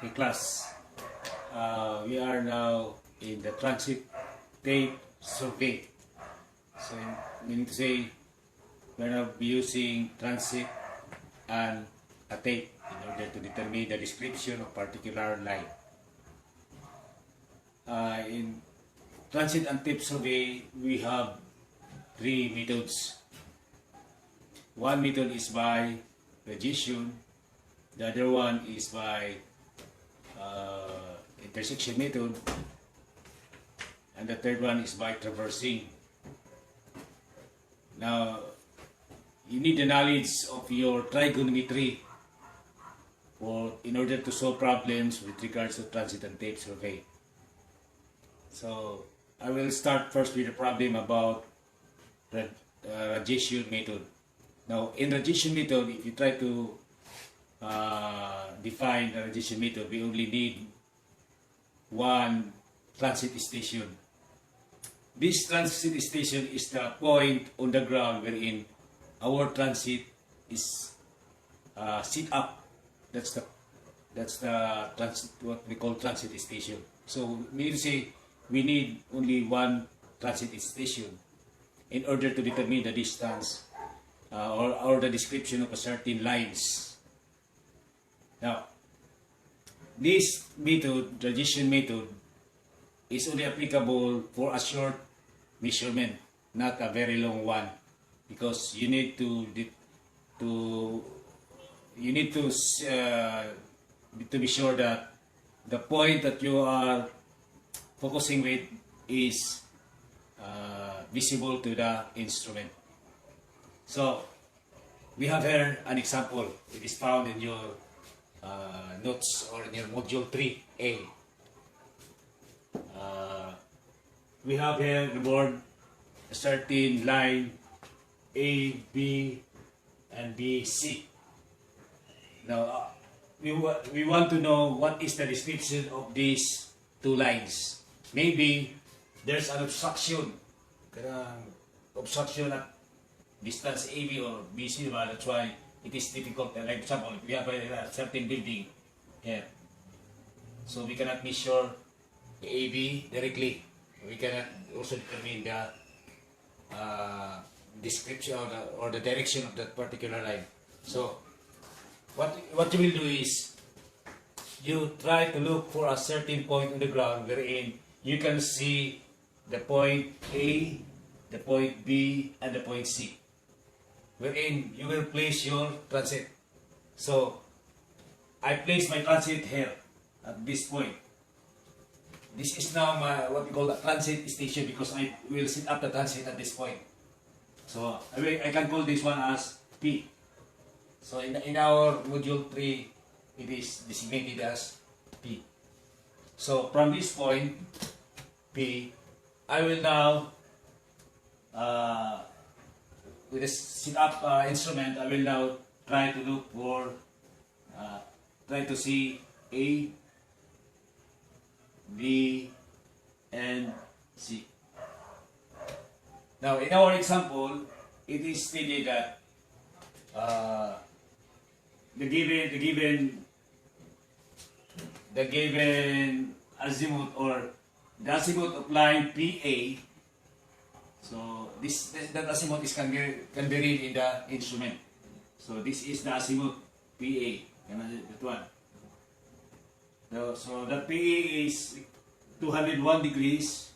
Hey class, we are now in the transit tape survey. So, meaning to say, we're now using transit and a tape in order to determine the description of particular line. In transit and tape survey, we have three methods. One method is by radiation, the other one is by intersection method, and the third one is by traversing. Now, you need the knowledge of your trigonometry in order to solve problems with regards to transit and tape survey. So, I will start first with a problem about radiation method. Now, in radiation method, if you try to define the radiation method, we only need one transit station. This transit station is the point on the ground wherein our transit is set up. That's the transit, what we call transit station. So meaning to say we need only one transit station in order to determine the distance or the description of a certain lines. Now, this method, radiation method, is only applicable for a short measurement, not a very long one, because you need to be sure that the point that you are focusing with is visible to the instrument. So, we have here an example. It is found in your notes or in your module 3A. We have here the board a certain line A, B, and B, C. Now, we want to know what is the description of these two lines. Maybe there's an obstruction. Obstruction at distance AB or BC, that's why it is difficult. Like example, we have a certain building here, so we cannot measure the AB directly. We cannot also determine the description or the direction of that particular line. So what you will do is you try to look for a certain point on the ground wherein you can see the point A, the point B, and the point C, wherein you will place your transit. So I place my transit here at this point. This is now what we call the transit station because I will set up the transit at this point. So I can call this one as P. So in our module 3, it is designated as P. So from this point, P, I will now, with a set up instrument, I will now try to look for, try to see A, B, and C. Now, in our example, it is stated that the given azimuth or the azimuth of line PA. So that azimuth can be read in the instrument. So this is the azimuth PA. That one. So the PA is 201 degrees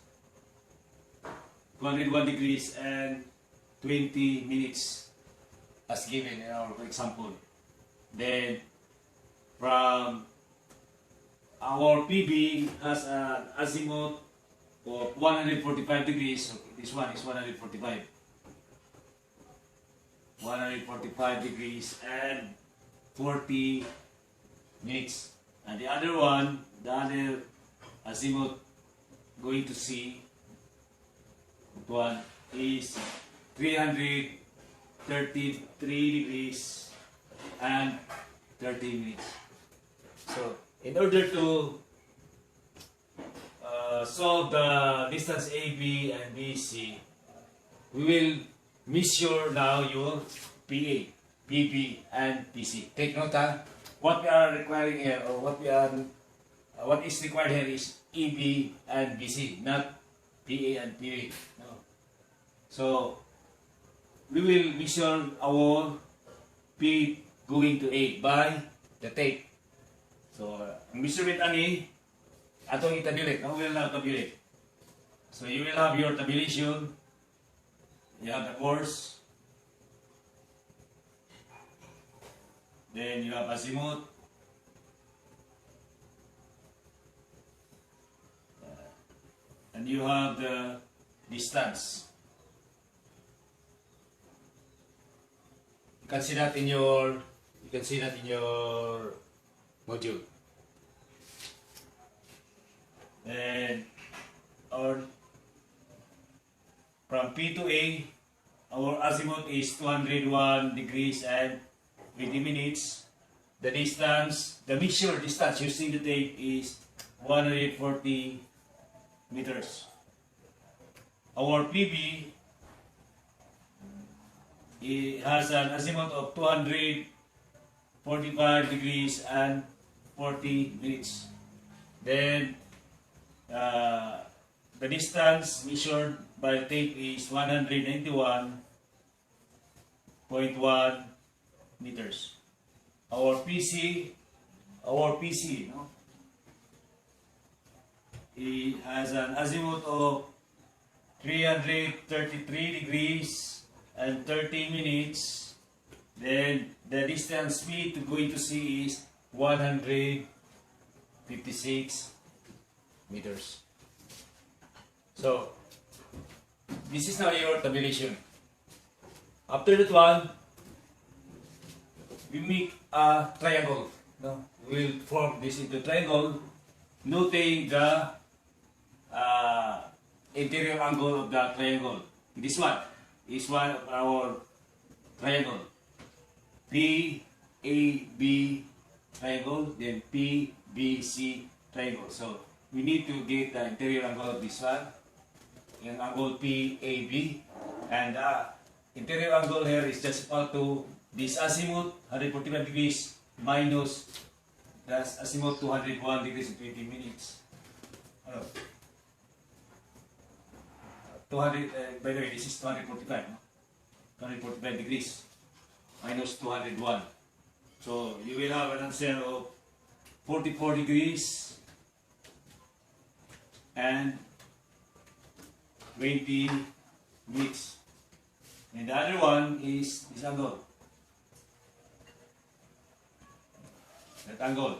and 20 minutes as given in our example. Then from our PB has an azimuth of 145 degrees. So this one is 145 degrees and 40 minutes. And the other one, the other azimuth going to see, one is 333 degrees and 30 minutes. So, in order to solve the distance AB and BC, we will measure now your PA, PB, and PC. Take note, what we are requiring here, or what is required here is EB and BC, not PA and PB. No. So we will measure our P going to A by the tape. So ang measurement ani atong i-tabulate. Now we will have tabulate. So you will have your tabulation. You have the course. Then you have azimuth. And you have the distance. You can see that in your module. Then our from P to A, our azimuth is 201 degrees and 20 minutes. The distance, the measured distance using the tape is 140 meters. Our PB, it has an azimuth of 245 degrees and 40 minutes. Then the distance measured by tape is 191.1 meters. Our PC, no? It has an azimuth of 333 degrees and 30 minutes. Then the distance P to going to C is 156 meters. So this is now your tabulation. After that one, we make a triangle. No? We will form this into triangle, noting the interior angle of the triangle. This one is one of our triangle. PAB triangle, then PBC triangle. So we need to get the interior angle of this one, yung angle PAB, and the interior angle here is just equal to this azimuth 145 degrees minus the azimuth 201 degrees and 20 minutes. 200, by the way, this is 245, no? 245 degrees minus 201. So you will have an answer of 44 degrees and 20 minutes. And the other one is this angle. That angle.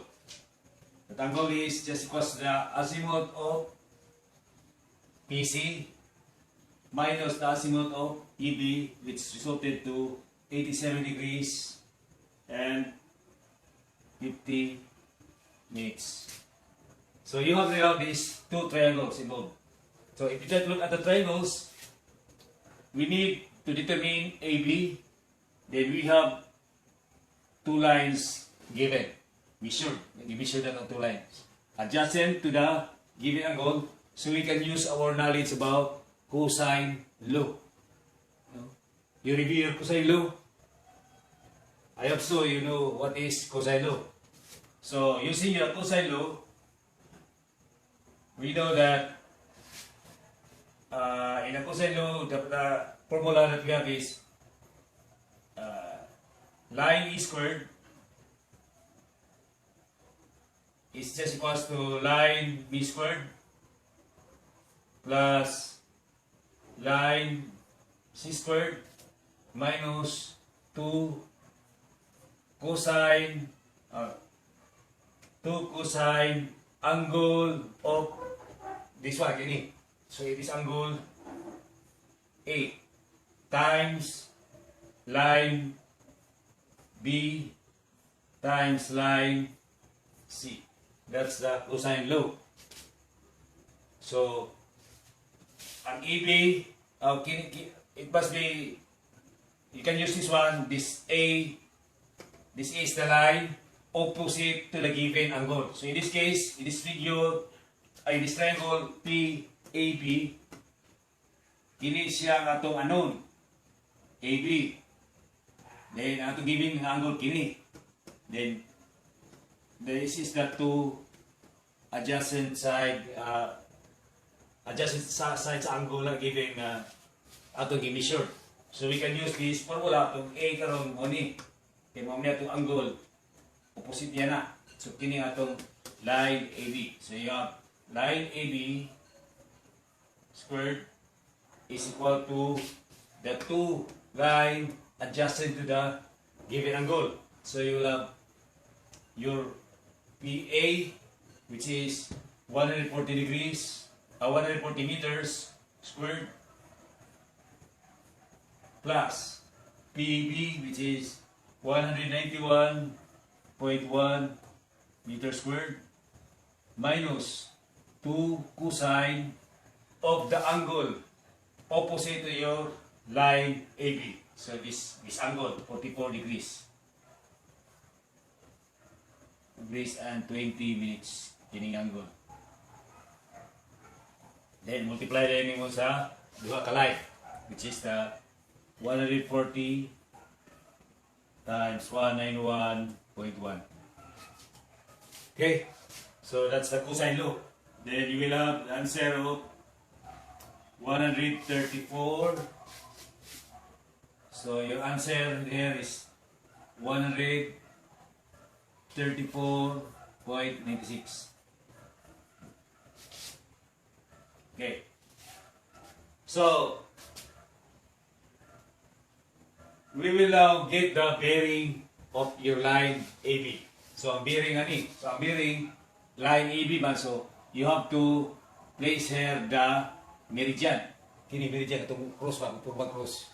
That angle is just equals to the azimuth of PC minus the azimuth of EB, which resulted to 87 degrees and 50 minutes. So you have now these two triangles involved. So if you try to look at the triangles, we need to determine AB. Then we have two lines given. We measure that on two lines adjacent to the given angle, so we can use our knowledge about cosine law. You review your cosine law. I hope so you know what is cosine law. So using your cosine law, we know that in a cosine law, the formula that we have is line E squared is just equals to line B squared plus line C squared minus 2 cosine angle of this one, ini. So it is angle A times line B times line C. That's the cosine law. So ang EB, it must be, you can use this one, this A is the line opposite to the given angle. So in this case, in this figure, in this triangle PAB, kini siya ang atong unknown, AB. Then atong given nga angle kini. Then this is the two adjacent sides angle na giving atong gi-measure. So we can use this formula to A karon mo ni. Kay mo niya atong angle opposite niya na. So kini atong line AB. So you have line AB squared is equal to the two line adjacent to the given angle. So you will have your PA, which is 140 degrees, 140 meters squared, plus PB, which is 191.1 meters squared, minus 2 cosine of the angle opposite to your line AB. So this angle, 44 degrees. Degrees and 20 minutes kining angle. Then multiply din mo sa duha ka line, which is the 140 times 191.1. Okay, so that's the cosine law. Then you will have the answer of 134. So your answer there is 134.96. Okay. So we will now get the bearing of your line AB. So ang bearing ani, so ang bearing line AB man, so you have to place here the meridian. Kini meridian itong cross ba, itong cross.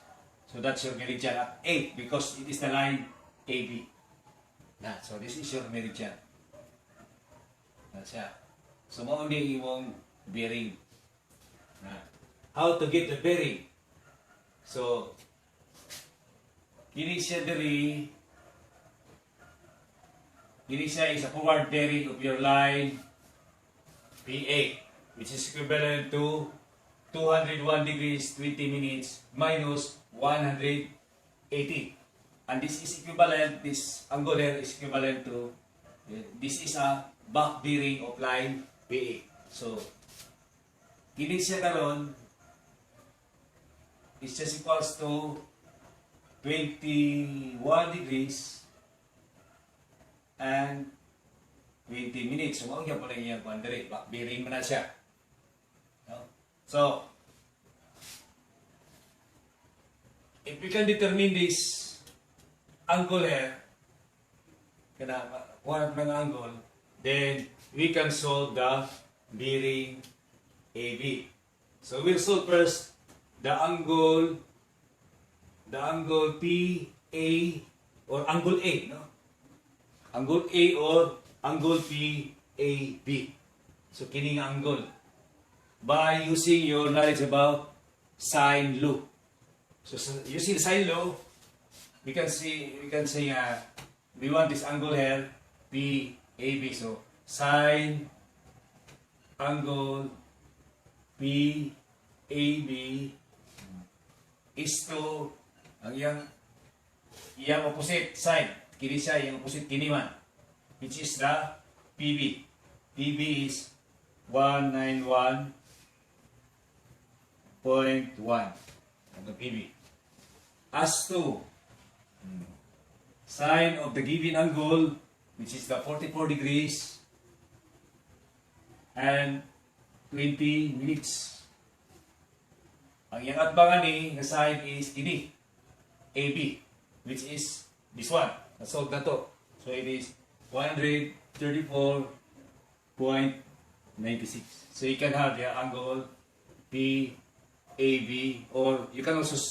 So that's your meridian at 8 because it is the line AB. Na, so this is your meridian. Na siya. So mo ni imong bearing. Na. How to get the bearing? So kini siya is a forward bearing of your line PA, which is equivalent to 201 degrees 20 minutes minus 180. And this is equivalent, this angle here is equivalent to, this is a back bearing of line PA. So, kini siya karon is just equals to 21 degrees and 20 minutes. So, mga pala yung boundary, back bearing mo na siya. No? So, if we can determine this angle here, one ng angle, then we can solve the bearing AB. So we'll solve first the angle PA or angle A, no? Angle A or angle PAB. So kining angle by using your knowledge about sine law. So using sine law, we can say we want this angle here PAB. So sine angle PAB is to ang iyang opposite side. Kini siya yung opposite kini man, which is the PB. PB is 191.1. The PB. As to sine of the given angle, which is the 44 degrees and 20 minutes. Ang iyang atbangan ni nga side is kini AB, which is this one. Nasolve na to. So it is 134.96. So you can have the angle PAB, or you can also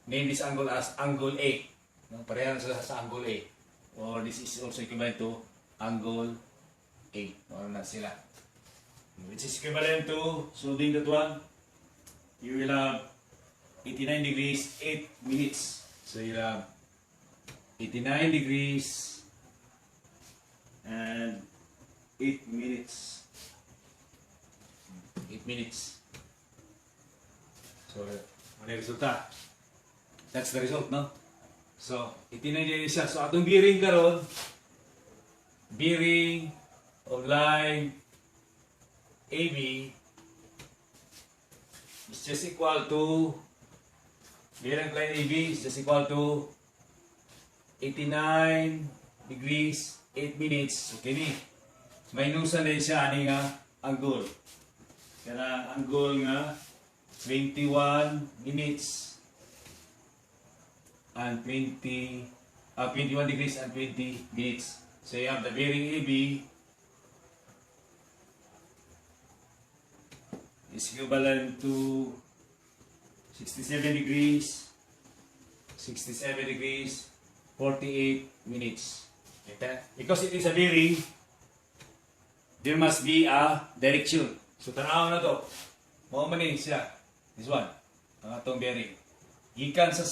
name this angle as angle A. No? Parehan sila sa angle A. Or this is also equivalent to angle A. Or na sila. Which is equivalent to, solving that one, you will have 89 degrees, 8 minutes. So you have 89 degrees and 8 minutes. 8 minutes. So, ano yung resulta? That's the result, no? So, itinay siya. So, atong bearing karon, bearing of line AB is just equal to, bearing of line AB is just equal to 89 degrees 8 minutes. So, kini minusan din siya ani nga angle. Kaya angle nga 21 minutes and 21 degrees and 20 minutes. So you have the bearing AB is equivalent to 67 degrees, 48 minutes. Because it is a bearing, there must be a direction. So tanaw na to. Mao man ni siya. This one. Ang atong bearing. Gikan sa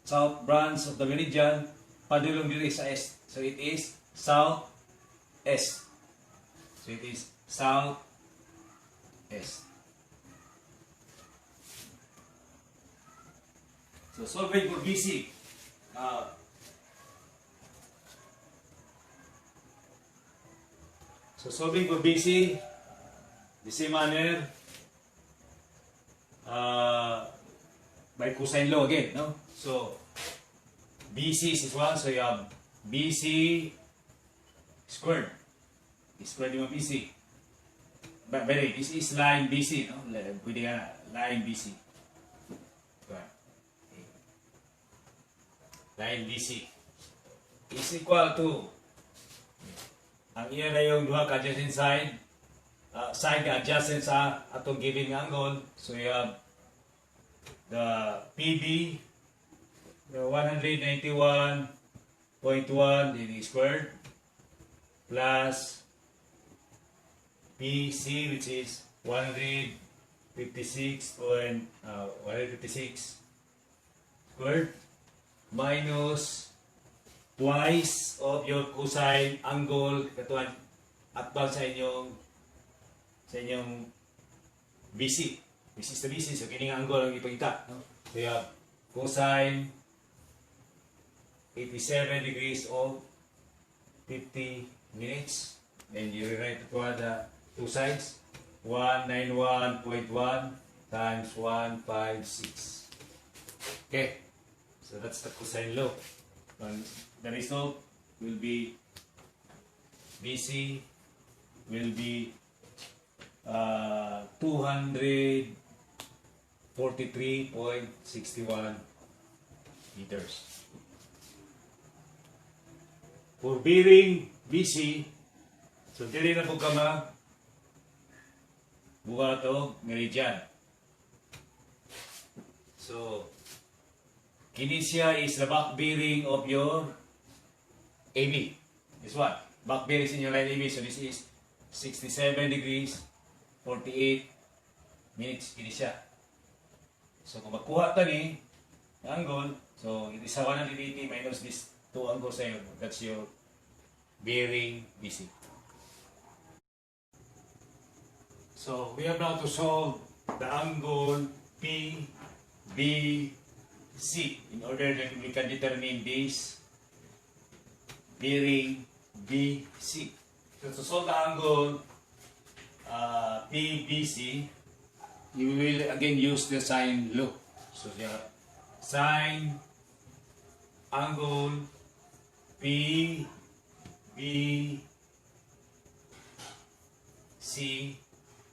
south branch of the meridian, padulong diri sa east. So it is south east. So it is south east. So solving for BC. So solving for BC, the same manner, by cosine law again, no? So BC is 1, so you have BC squared. Squared yung BC. But by the way, this is line BC, no? Pwede ka line BC. Line BC is equal to, ang iya na yung duha ka adjacent side, side ka adjacent sa atong given angle. So you have the PB, the 191.1 degree squared, plus PC, which is 156 squared, minus twice of your cosine angle katuan atbang sa inyong BC. This is the BC, so kining angle ang ipakita, no? So you have cosine 87 degrees of 50 minutes. Then you rewrite it to the two sides. 191.1 times 156. Okay, so that's the cosine law. And the result will be BC will be 243.61 meters. For bearing BC, so dili na po ka buka to meridian. So kini siya is the back bearing of your AB. This one, back bearing is in your line AB. So this is 67 degrees 48 minutes. Kini siya. So kung magkuha ta ni angle, so it is 180 minus this two angles sa'yo. That's your bearing BC. So we have now to solve the angle PBC in order that we can determine this bearing BC. So to solve the angle PBC, you will again use the sine law. So the sine angle PBC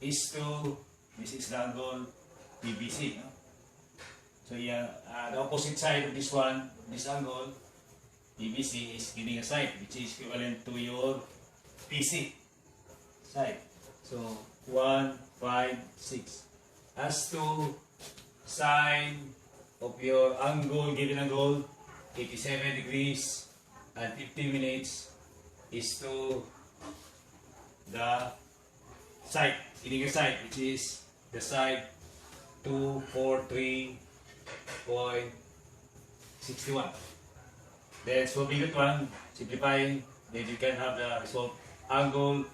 is to, this is the angle PBC, no? So yeah, the opposite side of this one, this angle PBC is giving a side which is equivalent to your PC side. So 1, 5, 6. As to sine of your angle, given angle 87 degrees and 50 minutes is to the side, giving a side which is the side 243.61. Then solving that one, simplifying, then you can have the result. Angle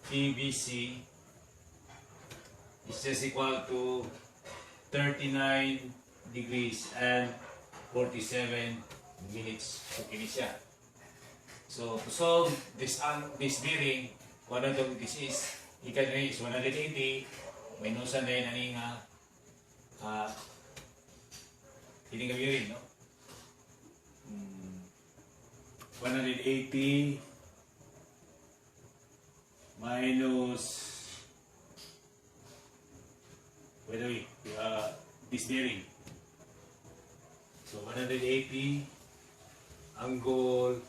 PBC is just equal to 39 degrees and 47 minutes. Okay siya. So to solve this bearing, one of this is ikan is 180 minusan din aning hindi nga bearing, no? 180 minus by the way this bearing. So 180 angle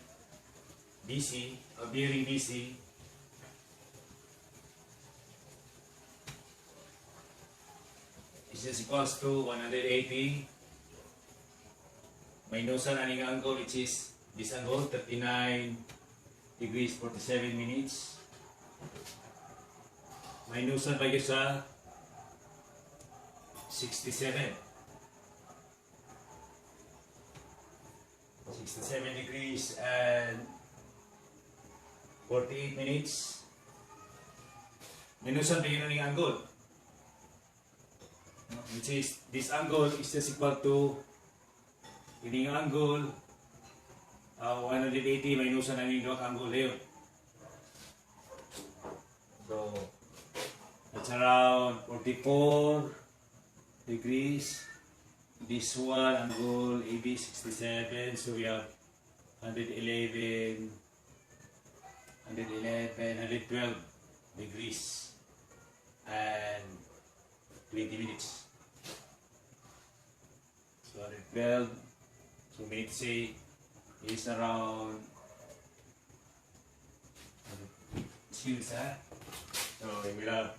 BC, bearing BC is just equals to 180 minusan aning angle which is this angle 39 degrees 47 minutes minusan pa yun sa 67 degrees and 48 minutes minusan pa yun aning angle which is this angle is just equal to yung angle 180 minusan ang yung angle yun. So that's around 44 degrees. This one angle AB 67, so we have 111 112 degrees and 20 minutes. So 112, so we need to say is around excuse ha. So we will have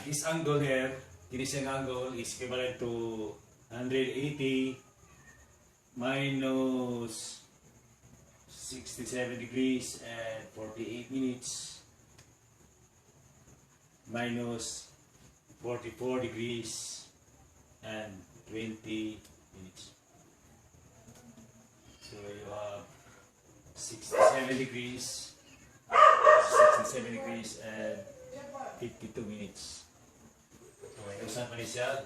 this angle here, this angle is equivalent to 180 minus 67 degrees and 48 minutes minus 44 degrees and 20 minutes. So you have 67 degrees and 52 minutes. So usan pa siya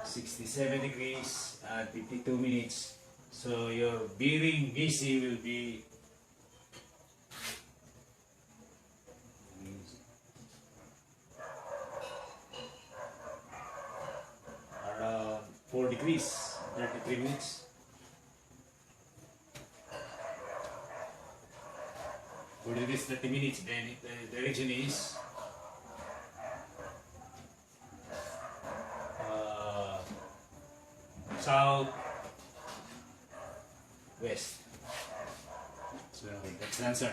67 degrees and 52 minutes. So your bearing BC will be around 4 degrees 33 minutes. For this 30 minutes, then the direction is south west. So that's the answer.